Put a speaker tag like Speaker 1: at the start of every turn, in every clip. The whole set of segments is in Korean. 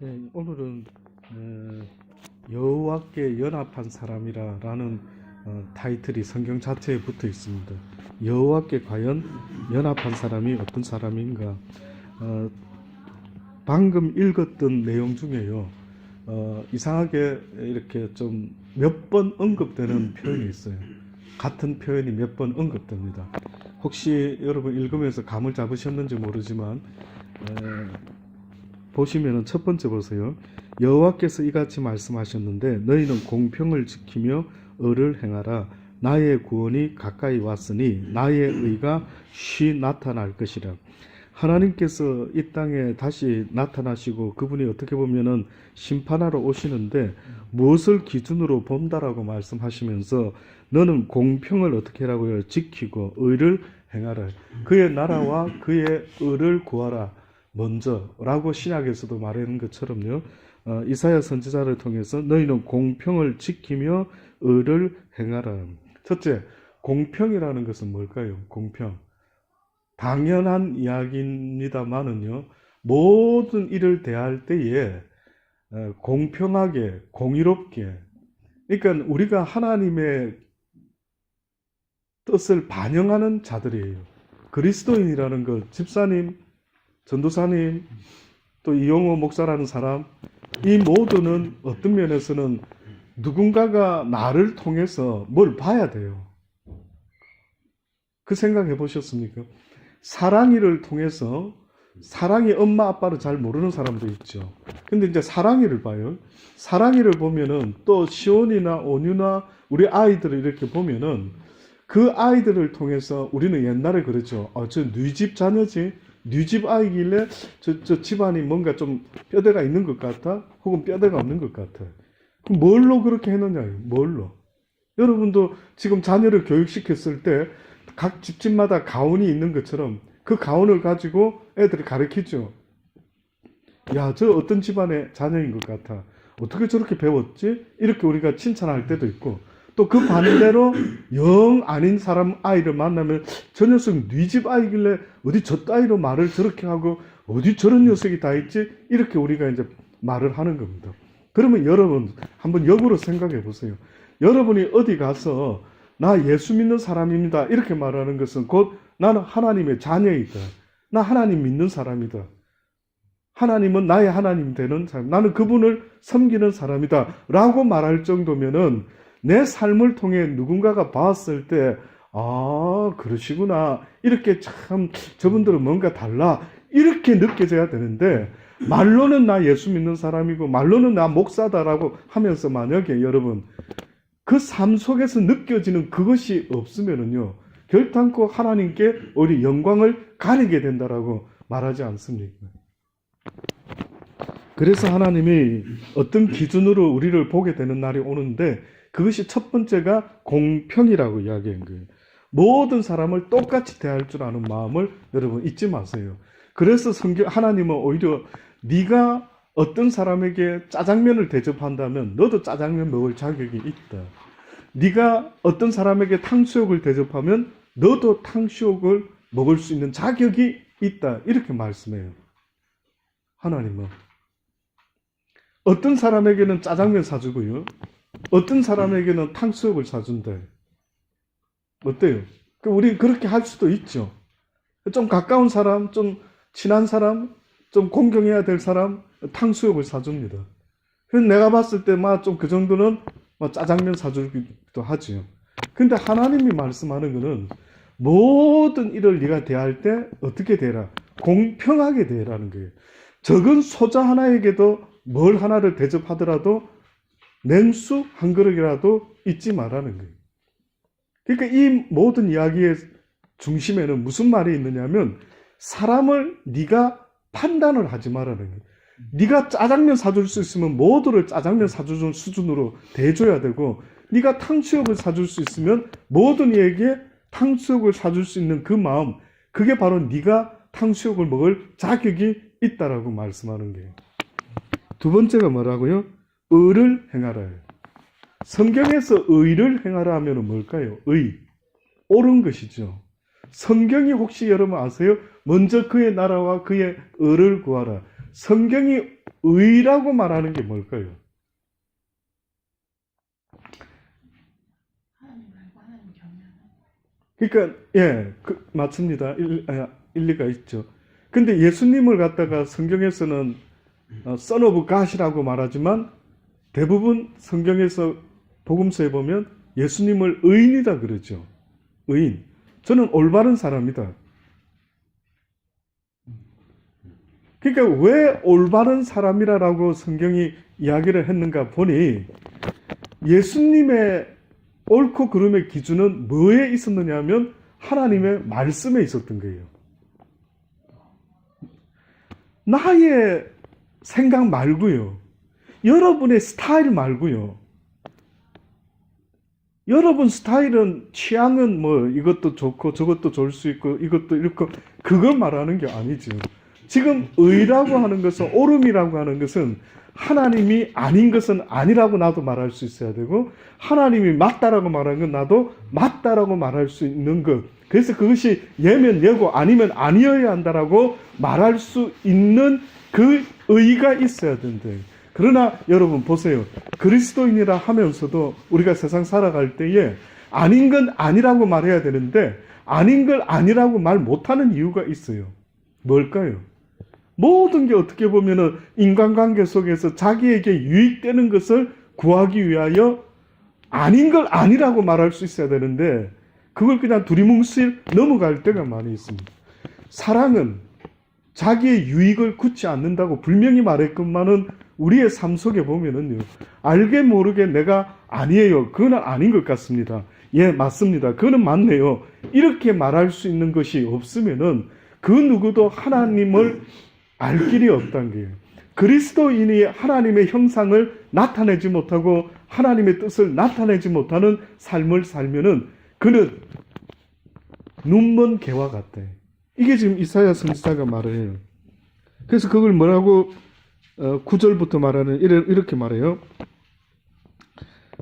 Speaker 1: 네, 오늘은 여호와께 연합한 사람이라는 타이틀이 성경 자체에 붙어 있습니다. 여호와께 과연 연합한 사람이 어떤 사람인가? 방금 읽었던 내용 중에요. 이상하게 이렇게 좀 몇 번 언급되는 표현이 있어요. 같은 표현이 몇 번 언급됩니다. 혹시 여러분 읽으면서 감을 잡으셨는지 모르지만 보시면은 첫 번째 보세요. 여호와께서 이같이 말씀하셨는데 너희는 공평을 지키며 의를 행하라. 나의 구원이 가까이 왔으니 나의 의가 쉬 나타날 것이라. 하나님께서 이 땅에 다시 나타나시고 그분이 어떻게 보면은 심판하러 오시는데 무엇을 기준으로 본다라고 말씀하시면서 너는 공평을 어떻게 하라고요? 지키고 의를 행하라. 그의 나라와 그의 의를 구하라. 먼저라고 신약에서도 말하는 것처럼요. 이사야 선지자를 통해서 너희는 공평을 지키며 의를 행하라. 첫째, 공평이라는 것은 뭘까요? 공평. 당연한 이야기입니다만은요. 모든 일을 대할 때에 공평하게, 공의롭게. 그러니까 우리가 하나님의 뜻을 반영하는 자들이에요. 그리스도인이라는 것, 집사님, 전도사님, 또 이용호 목사라는 사람, 이 모두는 어떤 면에서는 누군가가 나를 통해서 뭘 봐야 돼요. 그 생각해 보셨습니까? 사랑이를 통해서, 사랑이 엄마 아빠를 잘 모르는 사람도 있죠. 근데 이제 사랑이를 봐요. 사랑이를 보면은 또 시온이나 온유나 우리 아이들을 이렇게 보면은 그 아이들을 통해서 우리는 옛날에 그랬죠. 저 네 집 자녀지? 네 집 아이길래 저 집안이 뭔가 좀 뼈대가 있는 것 같아? 혹은 뼈대가 없는 것 같아. 그럼 뭘로 그렇게 했느냐요? 뭘로? 여러분도 지금 자녀를 교육시켰을 때 각 집집마다 가훈이 있는 것처럼 그 가훈을 가지고 애들을 가르치죠. 야, 저 어떤 집안의 자녀인 것 같아. 어떻게 저렇게 배웠지? 이렇게 우리가 칭찬할 때도 있고, 또 그 반대로 영 아닌 사람 아이를 만나면 저 녀석 네 집 아이길래 어디 저 따위로 말을 저렇게 하고 어디 저런 녀석이 다 있지? 이렇게 우리가 이제 말을 하는 겁니다. 그러면 여러분 한번 역으로 생각해 보세요. 여러분이 어디 가서 나 예수 믿는 사람입니다. 이렇게 말하는 것은 곧 나는 하나님의 자녀이다. 나 하나님 믿는 사람이다. 하나님은 나의 하나님 되는 사람. 나는 그분을 섬기는 사람이다. 라고 말할 정도면은 내 삶을 통해 누군가가 봤을 때, 그러시구나. 이렇게 참 저분들은 뭔가 달라. 이렇게 느껴져야 되는데, 말로는 나 예수 믿는 사람이고, 말로는 나 목사다라고 하면서 만약에 여러분, 그 삶 속에서 느껴지는 그것이 없으면은요, 결단코 하나님께 우리 영광을 가리게 된다라고 말하지 않습니까? 그래서 하나님이 어떤 기준으로 우리를 보게 되는 날이 오는데, 그것이 첫 번째가 공평이라고 이야기한 거예요. 모든 사람을 똑같이 대할 줄 아는 마음을 여러분 잊지 마세요. 그래서 하나님은 오히려 네가 어떤 사람에게 짜장면을 대접한다면 너도 짜장면 먹을 자격이 있다. 네가 어떤 사람에게 탕수육을 대접하면 너도 탕수육을 먹을 수 있는 자격이 있다. 이렇게 말씀해요. 하나님은 어떤 사람에게는 짜장면 사주고요. 어떤 사람에게는 탕수육을 사준대. 어때요? 우리 그렇게 할 수도 있죠. 좀 가까운 사람, 좀 친한 사람, 좀 공경해야 될 사람, 탕수육을 사줍니다. 그래서 내가 봤을 때 좀 그 정도는 짜장면 사주기도 하죠. 근데 하나님이 말씀하는 거는 모든 일을 네가 대할 때 어떻게 대라? 공평하게 대라는 거예요. 적은 소자 하나에게도 뭘 하나를 대접하더라도 냉수 한 그릇이라도 잊지 말라는 거예요. 그러니까 이 모든 이야기의 중심에는 무슨 말이 있느냐면 사람을 네가 판단을 하지 말라는 거예요. 네가 짜장면 사줄 수 있으면 모두를 짜장면 사주는 수준으로 대줘야 되고 네가 탕수육을 사줄 수 있으면 모든 이에게 탕수육을 사줄 수 있는 그 마음, 그게 바로 네가 탕수육을 먹을 자격이 있다라고 말씀하는 거예요. 두 번째가 뭐라고요? 의를 행하라. 성경에서 의를 행하라 하면 뭘까요? 의. 옳은 것이죠. 성경이 혹시 여러분 아세요? 먼저 그의 나라와 그의 의를 구하라. 성경이 의라고 말하는 게 뭘까요? 그러니까 맞습니다. 일리가 있죠. 근데 예수님을 갖다가 성경에서는 Son of God이라고 말하지만 대부분 성경에서 복음서에 보면 예수님을 의인이다 그러죠. 의인. 저는 올바른 사람이다. 그러니까 왜 올바른 사람이라고 성경이 이야기를 했는가 보니 예수님의 옳고 그름의 기준은 뭐에 있었느냐 하면 하나님의 말씀에 있었던 거예요. 나의 생각 말고요. 여러분의 스타일 말고요. 여러분 스타일은 취향은 뭐 이것도 좋고 저것도 좋을 수 있고 이것도 이렇고 그걸 말하는 게 아니죠. 지금 의라고 하는 것은 옳음이라고 하는 것은 하나님이 아닌 것은 아니라고 나도 말할 수 있어야 되고 하나님이 맞다라고 말하는 건 나도 맞다라고 말할 수 있는 것. 그래서 그것이 예면 예고 아니면 아니어야 한다라고 말할 수 있는 그 의가 있어야 된대. 그러나 여러분 보세요. 그리스도인이라 하면서도 우리가 세상 살아갈 때에 아닌 건 아니라고 말해야 되는데 아닌 걸 아니라고 말 못하는 이유가 있어요. 뭘까요? 모든 게 어떻게 보면은 인간관계 속에서 자기에게 유익되는 것을 구하기 위하여 아닌 걸 아니라고 말할 수 있어야 되는데 그걸 그냥 두리뭉실 넘어갈 때가 많이 있습니다. 사랑은 자기의 유익을 굳지 않는다고 분명히 말했건만은 우리의 삶 속에 보면은요, 알게 모르게 내가 아니에요. 그건 아닌 것 같습니다. 예, 맞습니다. 그거는 맞네요. 이렇게 말할 수 있는 것이 없으면은 그 누구도 하나님을 알 길이 없다는 거예요. 그리스도인이 하나님의 형상을 나타내지 못하고 하나님의 뜻을 나타내지 못하는 삶을 살면은 그는 눈먼 개와 같다. 이게 지금 이사야 선지자가 말을 해요. 그래서 그걸 뭐라고 9절부터 말하는 이렇게 말해요.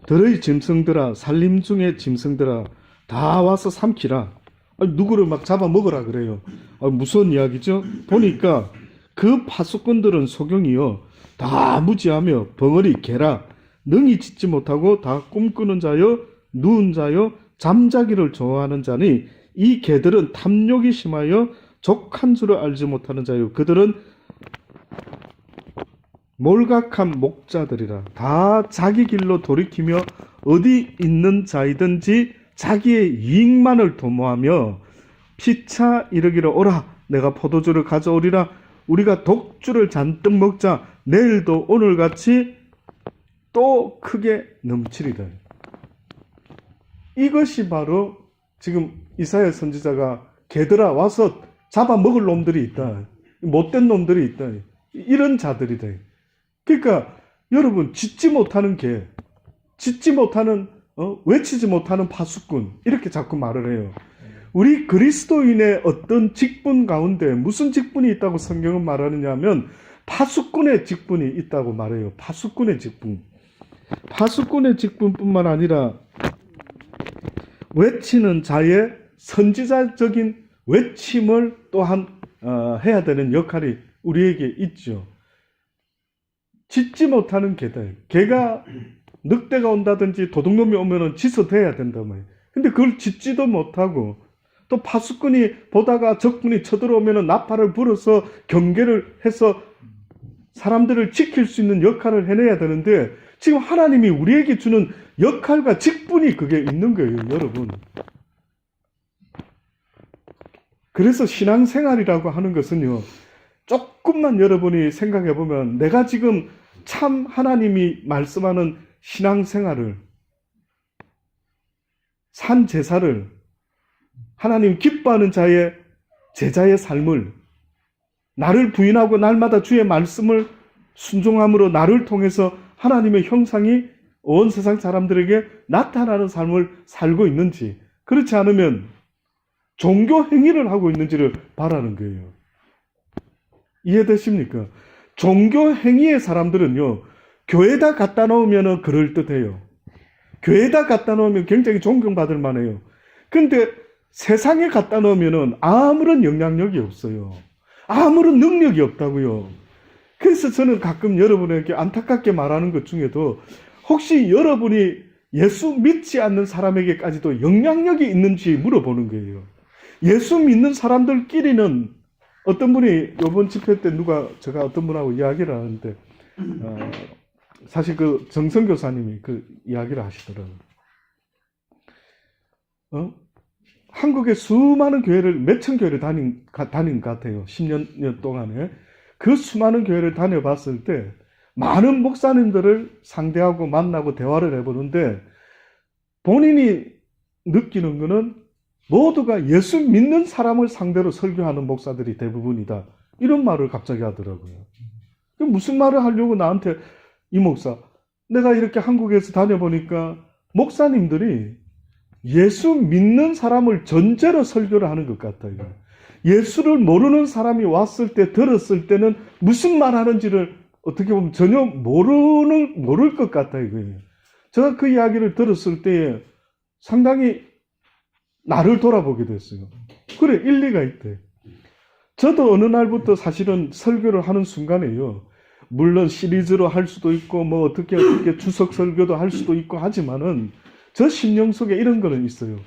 Speaker 1: 들의 짐승들아 산림 중의 짐승들아 다 와서 삼키라. 누구를 막 잡아먹으라 그래요. 무서운 이야기죠. 보니까 그 파수꾼들은 소경이요 다 무지하며 벙어리 개라 능히 짓지 못하고 다 꿈꾸는 자요 누운 자요 잠자기를 좋아하는 자니 이 개들은 탐욕이 심하여 족한 줄을 알지 못하는 자요 그들은 몰각한 목자들이라 다 자기 길로 돌이키며 어디 있는 자이든지 자기의 이익만을 도모하며 피차 이르기를 오라 내가 포도주를 가져오리라 우리가 독주를 잔뜩 먹자 내일도 오늘같이 또 크게 넘치리라. 이것이 바로 지금 이사야 선지자가 개들아 와서 잡아먹을 놈들이 있다. 못된 놈들이 있다. 이런 자들이다. 그러니까 여러분 짓지 못하는 개, 짓지 못하는 외치지 못하는 파수꾼 이렇게 자꾸 말을 해요. 우리 그리스도인의 어떤 직분 가운데 무슨 직분이 있다고 성경은 말하느냐 하면 파수꾼의 직분이 있다고 말해요. 파수꾼의 직분. 파수꾼의 직분뿐만 아니라 외치는 자의 선지자적인 외침을 또한 해야 되는 역할이 우리에게 있죠. 짖지 못하는 개들. 개가 늑대가 온다든지 도둑놈이 오면은 짖어대야 된단 말이에요. 근데 그걸 짖지도 못하고 또 파수꾼이 보다가 적군이 쳐들어오면은 나팔을 불어서 경계를 해서 사람들을 지킬 수 있는 역할을 해내야 되는데 지금 하나님이 우리에게 주는 역할과 직분이 그게 있는 거예요, 여러분. 그래서 신앙생활이라고 하는 것은요, 조금만 여러분이 생각해 보면 내가 지금 참 하나님이 말씀하는 신앙생활을 산 제사를 하나님 기뻐하는 자의 제자의 삶을 나를 부인하고 날마다 주의 말씀을 순종함으로 나를 통해서 하나님의 형상이 온 세상 사람들에게 나타나는 삶을 살고 있는지 그렇지 않으면 종교 행위를 하고 있는지를 바라는 거예요. 이해되십니까? 종교 행위의 사람들은요 교회에다 갖다 놓으면 그럴듯해요. 교회에다 갖다 놓으면 굉장히 존경받을 만해요. 근데 세상에 갖다 놓으면 아무런 영향력이 없어요. 아무런 능력이 없다고요. 그래서 저는 가끔 여러분에게 안타깝게 말하는 것 중에도 혹시 여러분이 예수 믿지 않는 사람에게까지도 영향력이 있는지 물어보는 거예요. 예수 믿는 사람들끼리는 어떤 분이 이번 집회 때 제가 어떤 분하고 이야기를 하는데 사실 그 정선 교사님이 그 이야기를 하시더라고요. 한국의 수많은 교회를 몇천 교회를 다닌 것 같아요. 10년 동안에. 그 수많은 교회를 다녀봤을 때 많은 목사님들을 상대하고 만나고 대화를 해보는데 본인이 느끼는 것은 모두가 예수 믿는 사람을 상대로 설교하는 목사들이 대부분이다. 이런 말을 갑자기 하더라고요. 무슨 말을 하려고 나한테 이 목사, 내가 이렇게 한국에서 다녀보니까 목사님들이 예수 믿는 사람을 전제로 설교를 하는 것 같아요. 예수를 모르는 사람이 왔을 때 들었을 때는 무슨 말 하는지를 어떻게 보면 전혀 모를 것 같아요. 제가 그 이야기를 들었을 때에 상당히 나를 돌아보게 됐어요. 그래, 일리가 있대. 저도 어느 날부터 사실은 설교를 하는 순간에요. 물론 시리즈로 할 수도 있고 뭐 어떻게 주석 설교도 할 수도 있고 하지만은 저 심령 속에 이런 거는 있어요.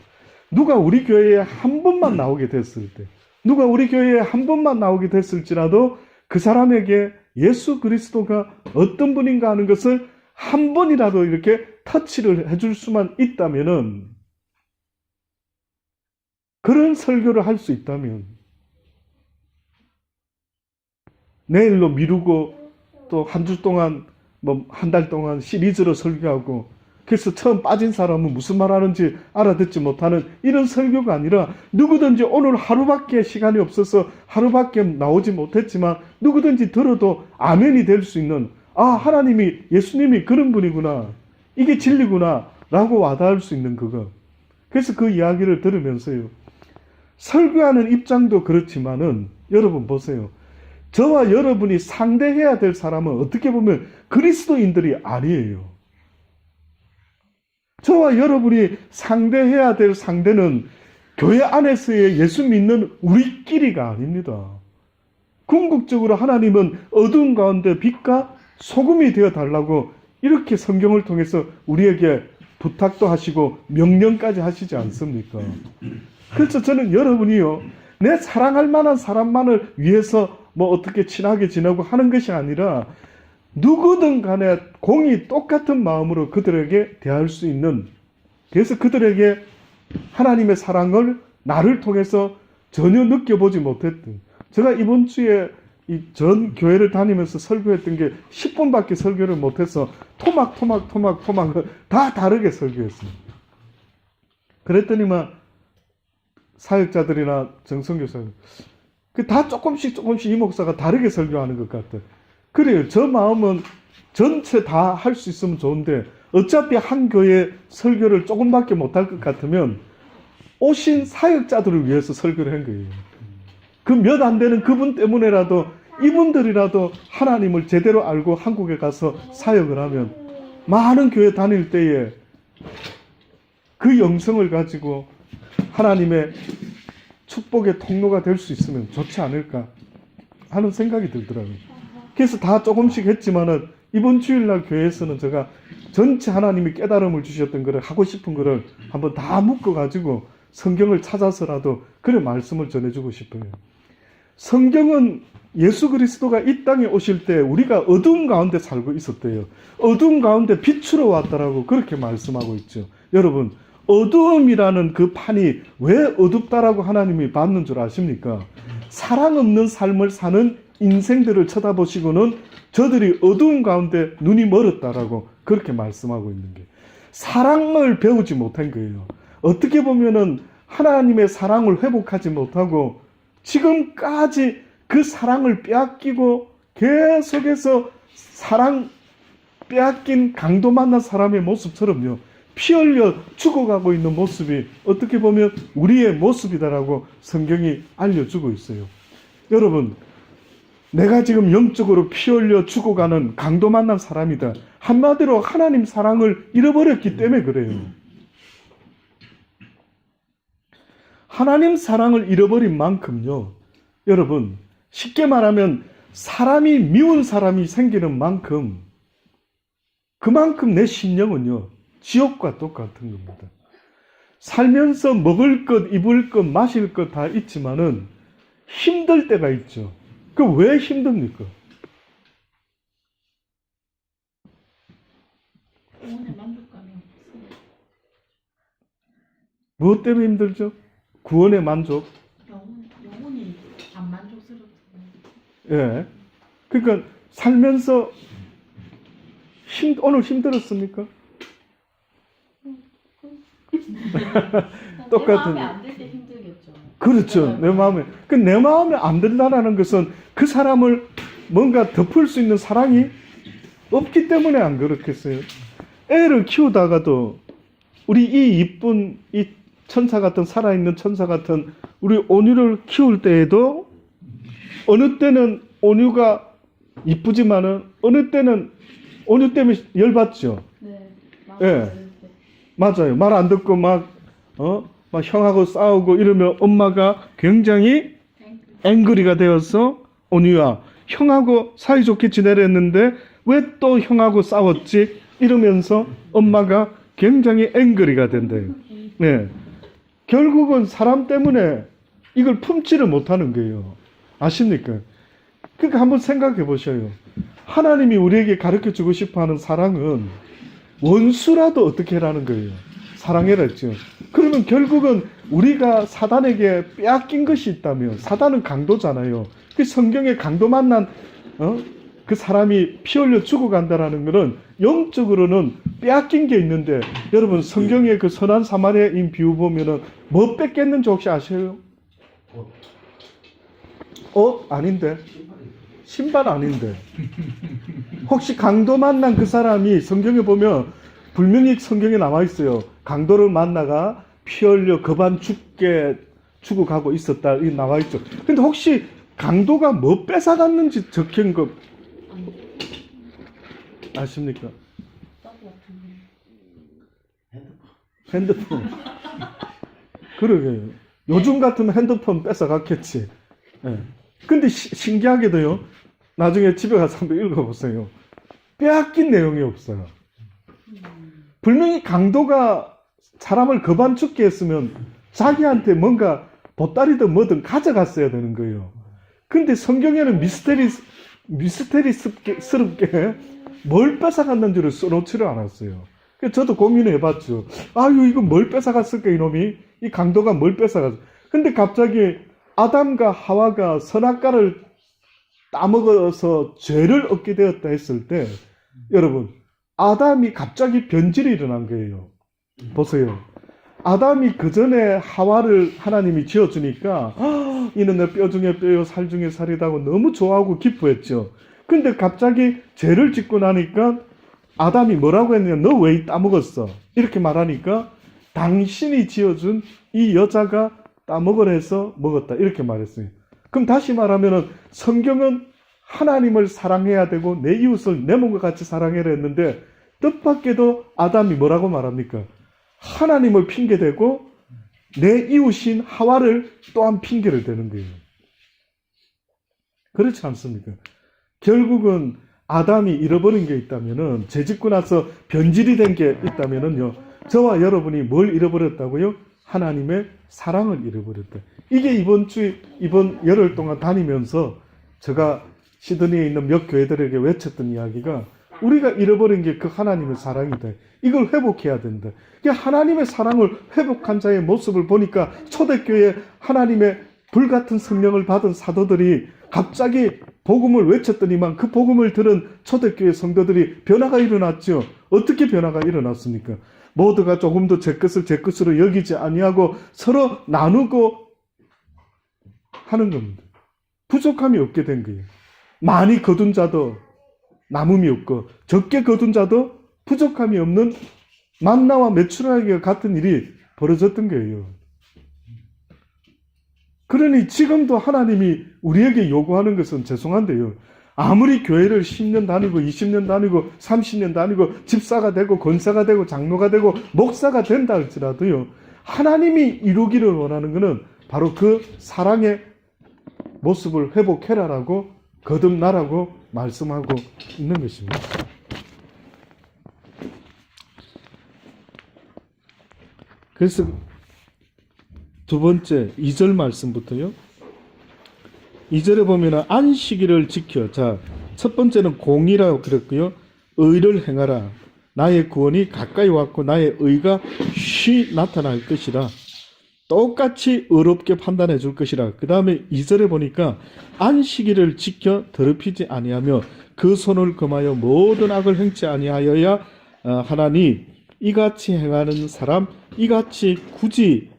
Speaker 1: 누가 우리 교회에 한 번만 나오게 됐을 때, 누가 우리 교회에 한 번만 나오게 됐을지라도 그 사람에게 예수 그리스도가 어떤 분인가 하는 것을 한 번이라도 이렇게 터치를 해줄 수만 있다면은, 그런 설교를 할 수 있다면, 내일로 미루고 또 한 주 동안 뭐 한 달 동안 시리즈로 설교하고, 그래서 처음 빠진 사람은 무슨 말 하는지 알아듣지 못하는 이런 설교가 아니라 누구든지 오늘 하루밖에 시간이 없어서 하루밖에 나오지 못했지만 누구든지 들어도 아멘이 될 수 있는, 하나님이, 예수님이 그런 분이구나, 이게 진리구나 라고 와닿을 수 있는 그거. 그래서 그 이야기를 들으면서요, 설교하는 입장도 그렇지만은 여러분 보세요. 저와 여러분이 상대해야 될 사람은 어떻게 보면 그리스도인들이 아니에요. 저와 여러분이 상대해야 될 상대는 교회 안에서의 예수 믿는 우리끼리가 아닙니다. 궁극적으로 하나님은 어두운 가운데 빛과 소금이 되어 달라고 이렇게 성경을 통해서 우리에게 부탁도 하시고 명령까지 하시지 않습니까? 그래서 저는 여러분이요, 내 사랑할 만한 사람만을 위해서 뭐 어떻게 친하게 지내고 하는 것이 아니라 누구든 간에 공이 똑같은 마음으로 그들에게 대할 수 있는, 그래서 그들에게 하나님의 사랑을 나를 통해서 전혀 느껴보지 못했던, 제가 이번 주에 이 전 교회를 다니면서 설교했던 게 10분밖에 설교를 못해서 토막 다 다르게 설교했습니다. 그랬더니만 사역자들이나 정성교사님, 다 조금씩 이 목사가 다르게 설교하는 것 같아요. 그래요. 저 마음은 전체 다 할 수 있으면 좋은데 어차피 한 교회 설교를 조금밖에 못할 것 같으면 오신 사역자들을 위해서 설교를 한 거예요. 그 몇 안 되는 그분 때문에라도 이분들이라도 하나님을 제대로 알고 한국에 가서 사역을 하면 많은 교회 다닐 때에 그 영성을 가지고 하나님의 축복의 통로가 될 수 있으면 좋지 않을까 하는 생각이 들더라고요. 그래서 다 조금씩 했지만은 이번 주일날 교회에서는 제가 전체 하나님이 깨달음을 주셨던 거를, 하고 싶은 거를 한번 다 묶어가지고 성경을 찾아서라도 그런 말씀을 전해주고 싶어요. 성경은 예수 그리스도가 이 땅에 오실 때 우리가 어두운 가운데 살고 있었대요. 어두운 가운데 빛으로 왔다라고 그렇게 말씀하고 있죠. 여러분, 어두움이라는 그 판이 왜 어둡다라고 하나님이 봤는 줄 아십니까? 사랑 없는 삶을 사는 인생들을 쳐다보시고는 저들이 어두운 가운데 눈이 멀었다라고 그렇게 말씀하고 있는 게, 사랑을 배우지 못한 거예요. 어떻게 보면은 하나님의 사랑을 회복하지 못하고 지금까지 그 사랑을 빼앗기고 계속해서 사랑 빼앗긴 강도 만난 사람의 모습처럼요, 피 흘려 죽어가고 있는 모습이 어떻게 보면 우리의 모습이다라고 성경이 알려주고 있어요. 여러분, 내가 지금 영적으로 피 흘려 죽어가는 강도 만난 사람이다. 한마디로 하나님 사랑을 잃어버렸기 때문에 그래요. 하나님 사랑을 잃어버린 만큼요, 여러분, 쉽게 말하면 사람이 미운 사람이 생기는 만큼 그만큼 내 심령은요 지옥과 똑같은 겁니다. 살면서 먹을 것, 입을 것, 마실 것 다 있지만은 힘들 때가 있죠. 그 왜 힘듭니까?
Speaker 2: 구원의 만족감이 없어요.
Speaker 1: 무엇 때문에 힘들죠? 구원의 만족.
Speaker 2: 영혼이 안 만족스럽잖아요.
Speaker 1: 예. 그러니까 살면서 오늘 힘들었습니까? 똑같은.
Speaker 2: 내 마음에 안 들 때 힘들겠죠.
Speaker 1: 그렇죠. 내 마음에 안 든다는 것은 그 사람을 뭔가 덮을 수 있는 사랑이 없기 때문에 안 그렇겠어요. 애를 키우다가도 우리 이 이쁜 이 천사 같은 살아있는 천사 같은 우리 온유를 키울 때에도 어느 때는 온유가 이쁘지만은 어느 때는 온유 때문에 열받죠.
Speaker 2: 네.
Speaker 1: 예. 맞아요. 말 안 듣고 막 형하고 싸우고 이러면 엄마가 굉장히 앵그리가 되어서 온유야, 형하고 사이좋게 지내려 했는데 왜 또 형하고 싸웠지? 이러면서 엄마가 굉장히 앵그리가 된대요. 네. 결국은 사람 때문에 이걸 품지를 못하는 거예요. 아십니까? 그러니까 한번 생각해 보셔요. 하나님이 우리에게 가르쳐 주고 싶어 하는 사랑은 원수라도 어떻게 하라는 거예요. 사랑해라 했죠. 그러면 결국은 우리가 사단에게 빼앗긴 것이 있다면, 사단은 강도잖아요. 그 성경에 강도 만난 그 사람이 피 흘려 죽어간다라는 것은 영적으로는 빼앗긴 게 있는데, 여러분 성경의 그 선한 사마리아인 비유 보면은 뭐 뺏겼는지 혹시 아세요? 아닌데. 신발 아닌데. 혹시 강도 만난 그 사람이 성경에 보면 분명히 성경에 나와 있어요. 강도를 만나가 피 흘려 거반 죽어가고 있었다. 이 나와 있죠. 근데 혹시 강도가 뭐 뺏어갔는지 적힌 거 아십니까? 핸드폰. 그러게요. 요즘 같으면 핸드폰 뺏어갔겠지. 예. 근데 신기하게도요, 나중에 집에 가서 한번 읽어보세요. 빼앗긴 내용이 없어요. 분명히 강도가 사람을 거반 죽게 했으면 자기한테 뭔가 보따리든 뭐든 가져갔어야 되는 거예요. 근데 성경에는 미스테리스럽게 뭘 뺏어갔는지를 써놓지를 않았어요. 그래서 저도 고민을 해봤죠. 아유, 이거 뭘 뺏어갔을까, 이놈이? 이 강도가 뭘 뺏어갔을까? 근데 갑자기 아담과 하와가 선악과를 따먹어서 죄를 얻게 되었다 했을 때, 여러분, 아담이 갑자기 변질이 일어난 거예요. 보세요. 아담이 그 전에 하와를 하나님이 지어주니까 이는 내 뼈 중에 뼈요 살 중에 살이다고 너무 좋아하고 기뻐했죠. 근데 갑자기 죄를 짓고 나니까 아담이 뭐라고 했느냐, 너 왜 따먹었어? 이렇게 말하니까 당신이 지어준 이 여자가 따먹으라 해서 먹었다, 이렇게 말했어요. 그럼 다시 말하면 성경은 하나님을 사랑해야 되고 내 이웃을 내 몸과 같이 사랑해야 했는데, 뜻밖에도 아담이 뭐라고 말합니까? 하나님을 핑계대고 내 이웃인 하와를 또한 핑계를 대는 거예요. 그렇지 않습니까? 결국은 아담이 잃어버린 게 있다면은, 죄짓고 나서 변질이 된 게 있다면은요, 저와 여러분이 뭘 잃어버렸다고요? 하나님의 사랑을 잃어버렸다. 이게 이번 열흘 동안 다니면서 제가 시드니에 있는 몇 교회들에게 외쳤던 이야기가, 우리가 잃어버린 게 그 하나님의 사랑이다. 이걸 회복해야 된다. 하나님의 사랑을 회복한 자의 모습을 보니까 초대교회에 하나님의 불같은 성령을 받은 사도들이 갑자기 복음을 외쳤더니만 그 복음을 들은 초대교회 성도들이 변화가 일어났죠. 어떻게 변화가 일어났습니까? 모두가 조금 더 제 것을 제 것으로 여기지 아니하고 서로 나누고 하는 겁니다. 부족함이 없게 된 거예요. 많이 거둔 자도 남음이 없고 적게 거둔 자도 부족함이 없는 만나와 메추라기와 같은 일이 벌어졌던 거예요. 그러니 지금도 하나님이 우리에게 요구하는 것은, 죄송한데요, 아무리 교회를 10년 다니고 20년 다니고 30년 다니고 집사가 되고 권사가 되고 장로가 되고 목사가 된다 할지라도요, 하나님이 이루기를 원하는 것은 바로 그 사랑의 모습을 회복해라라고 거듭나라고 말씀하고 있는 것입니다. 그래서 두 번째 2절 말씀부터요. 2절에 보면 안식일을 지켜. 자, 첫 번째는 공의라고 그랬고요. 의를 행하라. 나의 구원이 가까이 왔고 나의 의가 쉬 나타날 것이라. 똑같이 의롭게 판단해 줄 것이라. 그 다음에 2절에 보니까 안식일을 지켜 더럽히지 아니하며 그 손을 금하여 모든 악을 행치 아니하여야 하나니 이같이 행하는 사람 이같이 굳이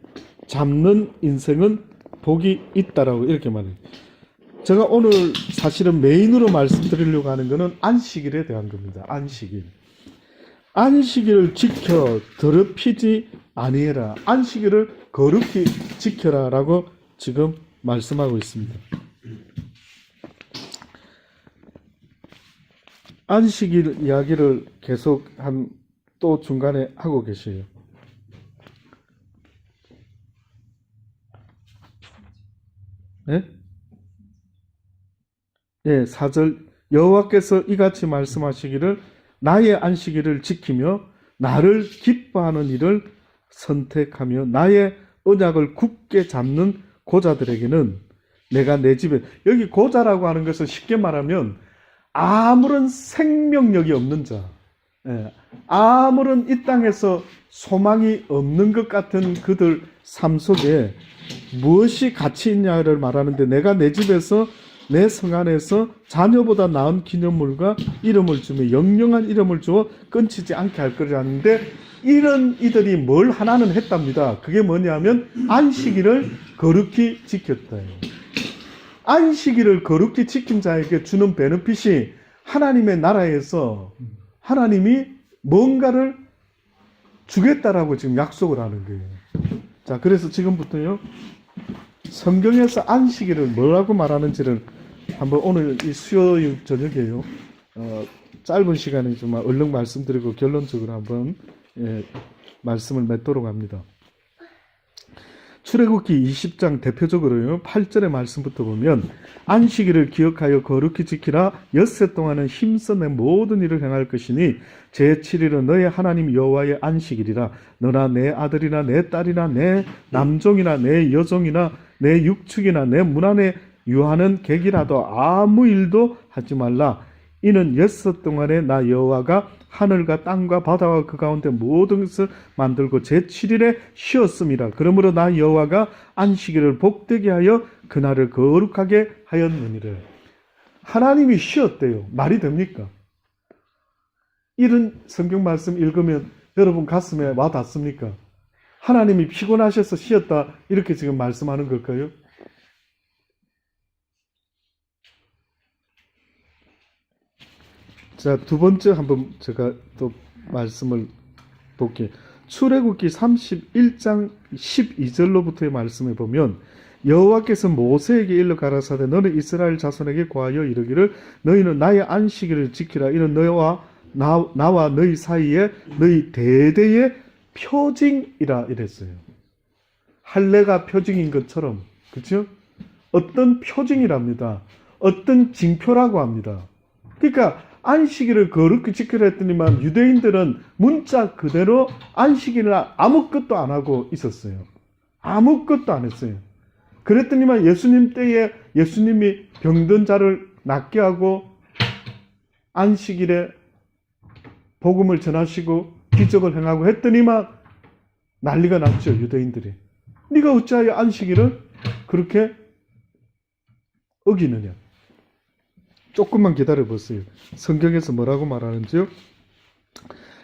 Speaker 1: 잡는 인생은 복이 있다라고 이렇게 말해요. 제가 오늘 사실은 메인으로 말씀드리려고 하는 것은 안식일에 대한 겁니다. 안식일. 안식일을 지켜 더럽히지 아니해라. 안식일을 거룩히 지켜라라고 지금 말씀하고 있습니다. 안식일 이야기를 계속 또 중간에 하고 계셔요. 네? 예, 4절 여호와께서 이같이 말씀하시기를 나의 안식일을 지키며 나를 기뻐하는 일을 선택하며 나의 언약을 굳게 잡는 고자들에게는 내가 내 집에 여기 고자라고 하는 것은 쉽게 말하면 아무런 생명력이 없는 자, 아무런 이 땅에서 소망이 없는 것 같은 그들 삶 속에 무엇이 가치 있냐를 말하는데 내가 내 집에서 내 성 안에서 자녀보다 나은 기념물과 이름을 주며 영영한 이름을 주어 끊치지 않게 할 거라는데 이런 이들이 뭘 하나는 했답니다. 그게 뭐냐면 안식일을 거룩히 지켰다요. 안식일을 거룩히 지킨 자에게 주는 베네핏이 하나님의 나라에서 하나님이 뭔가를 주겠다라고 지금 약속을 하는 거예요. 자, 그래서 지금부터요. 성경에서 안식일을 뭐라고 말하는지를 한번 오늘 이 수요일 저녁에요. 짧은 시간에 좀 얼른 말씀드리고 결론적으로 한번 말씀을 맺도록 합니다. 출애굽기 20장 대표적으로요. 8절의 말씀부터 보면 안식일을 기억하여 거룩히 지키라. 엿새 동안은 힘써 내 모든 일을 행할 것이니 제7일은 너의 하나님 여호와의 안식일이라. 너나 내 아들이나 내 딸이나 내 남종이나 내 여종이나 내 육축이나 내 문 안에 유하는 객이라도 아무 일도 하지 말라. 이는 엿새 동안에 나 여호와가 하늘과 땅과 바다와 그 가운데 모든 것을 만들고 제7일에 쉬었음이라. 그러므로 나 여호와가 안식일을 복되게 하여 그날을 거룩하게 하였느니라. 하나님이 쉬었대요. 말이 됩니까? 이런 성경 말씀 읽으면 여러분 가슴에 와 닿습니까? 하나님이 피곤하셔서 쉬었다 이렇게 지금 말씀하는 걸까요? 자, 두 번째 한번 제가 또 말씀을 볼게요. 출애굽기 31장 12절로부터의 말씀에 보면 여호와께서 모세에게 일러 가라사대 너는 이스라엘 자손에게 고하여 이르기를 너희는 나의 안식일을 지키라. 이는 나와 너희 사이에 너희 대대의 표징이라 이랬어요. 할례가 표징인 것처럼, 그렇죠? 어떤 표징이랍니다. 어떤 징표라고 합니다. 그러니까 안식일을 거룩히 지키라 했더니만 유대인들은 문자 그대로 안식일을 아무것도 안 하고 있었어요. 아무것도 안 했어요. 그랬더니만 예수님 때에 예수님이 병든 자를 낫게 하고 안식일에 복음을 전하시고 기적을 행하고 했더니만 난리가 났죠. 유대인들이. 네가 어찌하여 안식일을 그렇게 어기느냐. 조금만 기다려보세요. 성경에서 뭐라고 말하는지요?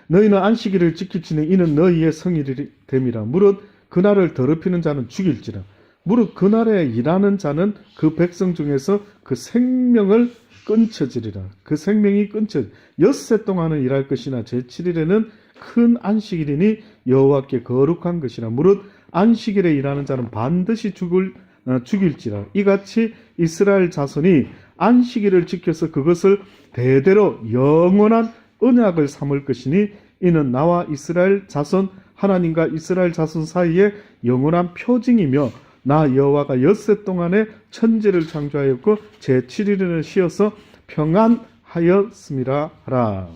Speaker 1: 너희는 안식일을 지킬지니 이는 너희의 성일이 됨이라. 무릇 그날을 더럽히는 자는 죽일지라. 무릇 그날에 일하는 자는 그 백성 중에서 그 생명을 끊쳐지리라. 그 생명이 끊쳐 엿새 동안은 일할 것이나 제7일에는 큰 안식일이니 여호와께 거룩한 것이라. 무릇 안식일에 일하는 자는 반드시 죽일지라. 이같이 이스라엘 자손이 안식일을 지켜서 그것을 대대로 영원한 언약을 삼을 것이니 이는 나와 이스라엘 자손 하나님과 이스라엘 자손 사이에 영원한 표징이며 나 여호와가 엿새 동안에 천지를 창조하였고 제7일에는 쉬어서 평안하였음이라 하라.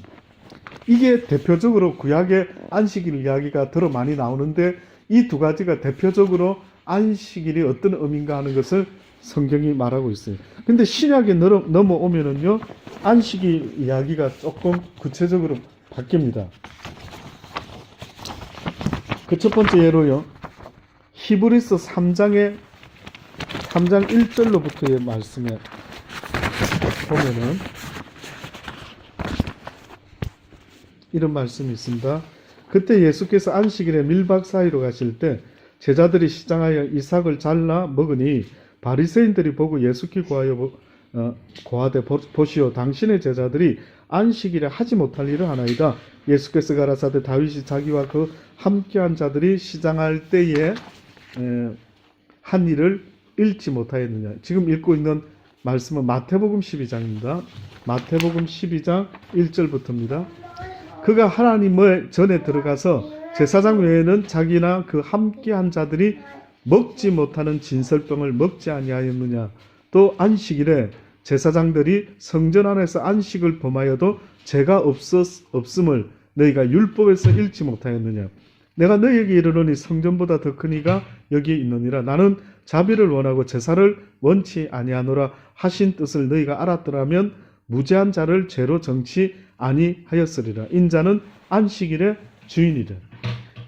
Speaker 1: 이게 대표적으로 구약의 안식일 이야기가 더러 많이 나오는데 이 두 가지가 대표적으로 안식일이 어떤 의미인가 하는 것을 성경이 말하고 있어요. 근데 신약에 넘어오면은요, 안식일 이야기가 조금 구체적으로 바뀝니다. 그 첫 번째 예로요, 히브리서 3장 1절로부터의 말씀에 보면은 이런 말씀이 있습니다. 그때 예수께서 안식일에 밀박 사이로 가실 때 제자들이 시장하여 이삭을 잘라 먹으니 바리새인들이 보고 예수께 고하되 보시오, 당신의 제자들이 안식일에 하지 못할 일을 하나이다. 예수께서 가라사대 다윗이 자기와 그 함께한 자들이 시장할 때에 한 일을 읽지 못하였느냐. 지금 읽고 있는 말씀은 마태복음 12장입니다. 마태복음 12장 1절부터입니다. 그가 하나님의 전에 들어가서 제사장 외에는 자기나 그 함께한 자들이 먹지 못하는 진설병을 먹지 아니하였느냐. 또 안식일에 제사장들이 성전 안에서 안식을 범하여도 죄가 없음을 너희가 율법에서 읽지 못하였느냐. 내가 너희에게 이르노니 성전보다 더 큰 이가 여기 있느니라. 나는 자비를 원하고 제사를 원치 아니하노라 하신 뜻을 너희가 알았더라면 무죄한 자를 죄로 정치 아니하였으리라. 인자는 안식일의 주인이라.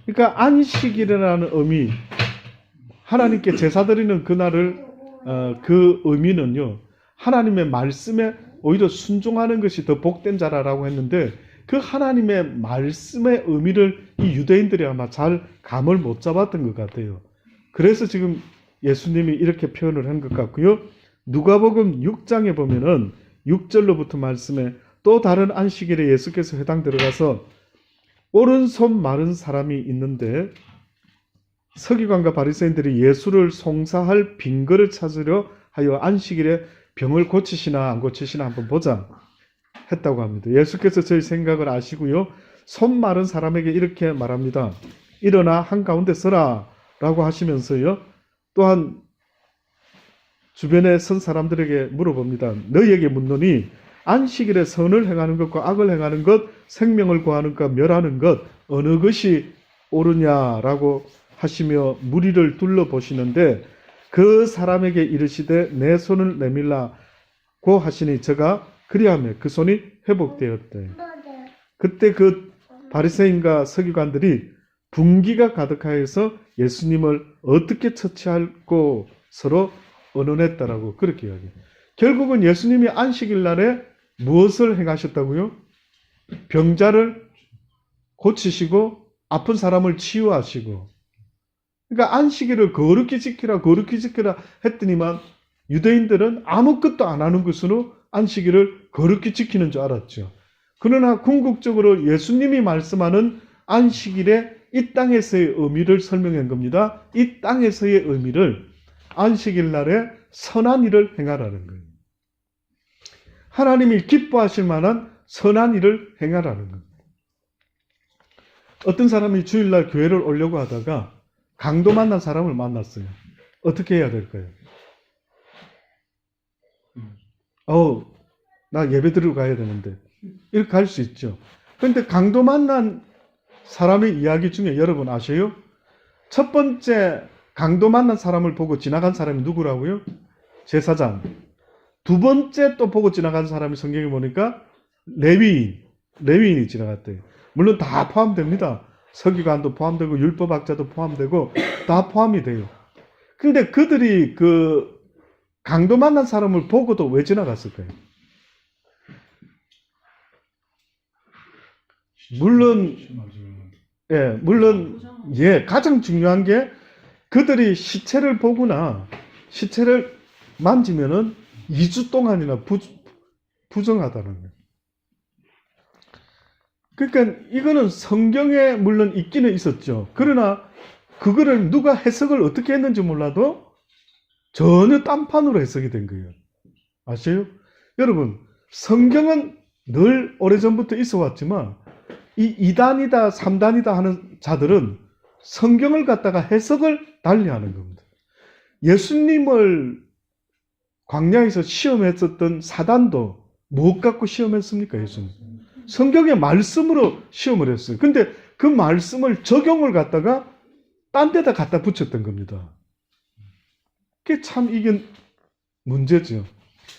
Speaker 1: 그러니까 안식일이라는 의미, 하나님께 제사 드리는 그날을 그 의미는요, 하나님의 말씀에 오히려 순종하는 것이 더 복된 자라라고 했는데, 그 하나님의 말씀의 의미를 이 유대인들이 아마 잘 감을 못 잡았던 것 같아요. 그래서 지금 예수님이 이렇게 표현을 한 것 같고요. 누가복음 6장에 보면은 6절로부터 말씀에 또 다른 안식일에 예수께서 회당 들어가서 오른손 마른 사람이 있는데 서기관과 바리새인들이 예수를 송사할 빈거를 찾으려 하여 안식일에 병을 고치시나 안 고치시나 한번 보자 했다고 합니다. 예수께서 저희 생각을 아시고요, 손 마른 사람에게 이렇게 말합니다. 일어나 한가운데 서라 라고 하시면서요, 또한 주변에 선 사람들에게 물어봅니다. 너희에게 묻노니 안식일에 선을 행하는 것과 악을 행하는 것, 생명을 구하는 것과 멸하는 것 어느 것이 옳으냐라고 하시며 무리를 둘러보시는데 그 사람에게 이르시되 내 손을 내밀라고 하시니 저가 그리하며 그 손이 회복되었대. 그때 그 바리새인과 서기관들이 분기가 가득하여서 예수님을 어떻게 처치할고 서로 의논했다라고 그렇게 이야기해요. 결국은 예수님이 안식일 날에 무엇을 행하셨다고요? 병자를 고치시고 아픈 사람을 치유하시고. 그러니까 안식일을 거룩히 지키라 했더니만 유대인들은 아무것도 안 하는 것으로 안식일을 거룩히 지키는 줄 알았죠. 그러나 궁극적으로 예수님이 말씀하는 안식일의 이 땅에서의 의미를 설명한 겁니다. 이 땅에서의 의미를 안식일 날에 선한 일을 행하라는 거예요. 하나님이 기뻐하실 만한 선한 일을 행하라는 겁니다. 어떤 사람이 주일날 교회를 오려고 하다가 강도 만난 사람을 만났어요. 어떻게 해야 될까요? 나 예배 드리러 가야 되는데. 이렇게 할 수 있죠. 그런데 강도 만난 사람의 이야기 중에 여러분 아세요? 첫 번째 강도 만난 사람을 보고 지나간 사람이 누구라고요? 제사장. 두 번째 또 보고 지나간 사람이 성경에 보니까 레위인이 지나갔대요. 물론 다 포함됩니다. 서기관도 포함되고 율법학자도 포함되고 다 포함이 돼요. 근데 그들이 그 강도 만난 사람을 보고도 왜 지나갔을까요? 물론 가장 중요한 게 그들이 시체를 보거나 시체를 만지면은 2주 동안이나 부정하다는 거예요. 그러니까 이거는 성경에 물론 있기는 있었죠. 그러나 그거를 누가 해석을 어떻게 했는지 몰라도 전혀 딴판으로 해석이 된 거예요. 아세요? 여러분, 성경은 늘 오래전부터 있어 왔지만 이 2단이다 3단이다 하는 자들은 성경을 갖다가 해석을 달리 하는 겁니다. 예수님을 광야에서 시험했었던 사단도 무엇 갖고 시험했습니까? 예수님. 성경의 말씀으로 시험을 했어요. 근데 그 말씀을 적용을 갖다가 딴 데다 갖다 붙였던 겁니다. 그게 참 이게 문제죠.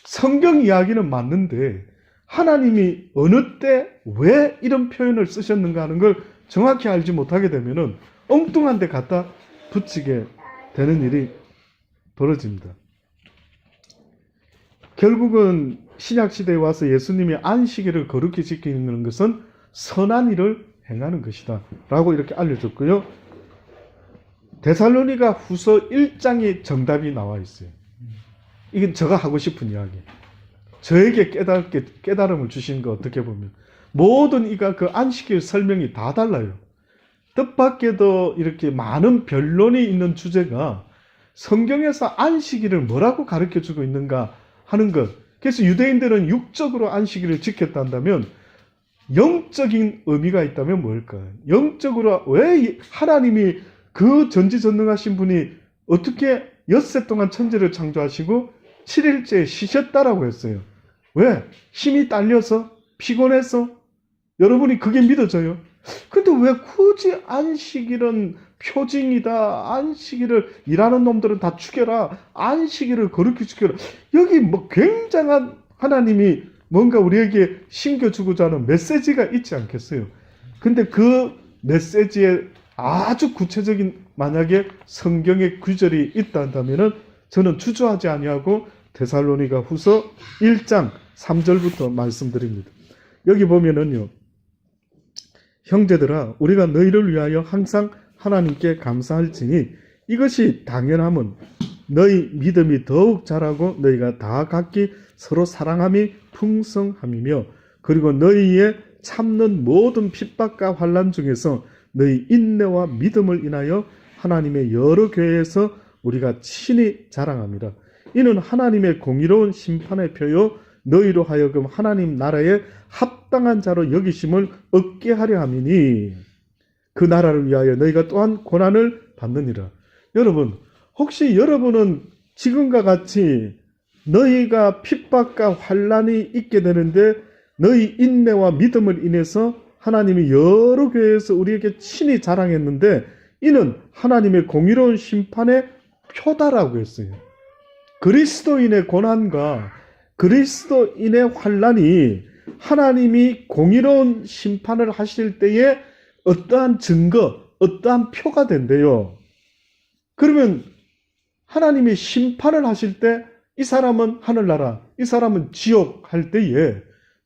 Speaker 1: 성경 이야기는 맞는데 하나님이 어느 때 왜 이런 표현을 쓰셨는가 하는 걸 정확히 알지 못하게 되면은 엉뚱한 데 갖다 붙이게 되는 일이 벌어집니다. 결국은 신약시대에 와서 예수님이 안식일을 거룩히 지키는 것은 선한 일을 행하는 것이다 라고 이렇게 알려줬고요. 데살로니가 후서 1장이 정답이 나와 있어요. 이건 제가 하고 싶은 이야기. 저에게 깨달음을 주신 거 어떻게 보면 모든 이가 그 안식일 설명이 다 달라요. 뜻밖에도 이렇게 많은 변론이 있는 주제가 성경에서 안식일을 뭐라고 가르쳐주고 있는가 하는 것. 그래서 유대인들은 육적으로 안식일을 지켰다면 영적인 의미가 있다면 뭘까요? 영적으로 왜 하나님이 그 전지전능하신 분이 어떻게 엿새 동안 천지를 창조하시고 7일째에 쉬셨다라고 했어요. 왜? 힘이 딸려서? 피곤해서? 여러분이 그게 믿어져요? 근데 왜 굳이 안식일은 표징이다. 안식일을 일하는 놈들은 다 죽여라. 안식일을 거룩히 지켜라. 여기 뭐 굉장한 하나님이 뭔가 우리에게 심겨주고자 하는 메시지가 있지 않겠어요? 근데 그 메시지에 아주 구체적인 만약에 성경의 구절이 있다면은 저는 주저하지 아니하고 데살로니가 후서 1장 3절부터 말씀드립니다. 여기 보면은요. 형제들아 우리가 너희를 위하여 항상 하나님께 감사할지니 이것이 당연함은 너희 믿음이 더욱 자라고 너희가 다 각기 서로 사랑함이 풍성함이며 그리고 너희의 참는 모든 핍박과 환난 중에서 너희 인내와 믿음을 인하여 하나님의 여러 교회에서 우리가 친히 자랑함이라. 이는 하나님의 공의로운 심판의 표요 너희로 하여금 하나님 나라에 합당한 자로 여기심을 얻게 하려 함이니 그 나라를 위하여 너희가 또한 고난을 받느니라. 여러분 혹시 여러분은 지금과 같이 너희가 핍박과 환난이 있게 되는데 너희 인내와 믿음을 인해서 하나님이 여러 교회에서 우리에게 친히 자랑했는데 이는 하나님의 공의로운 심판의 표다라고 했어요. 그리스도인의 고난과 그리스도인의 환난이 하나님이 공의로운 심판을 하실 때에 어떠한 증거, 어떠한 표가 된대요. 그러면 하나님이 심판을 하실 때 이 사람은 하늘나라, 이 사람은 지옥 할 때에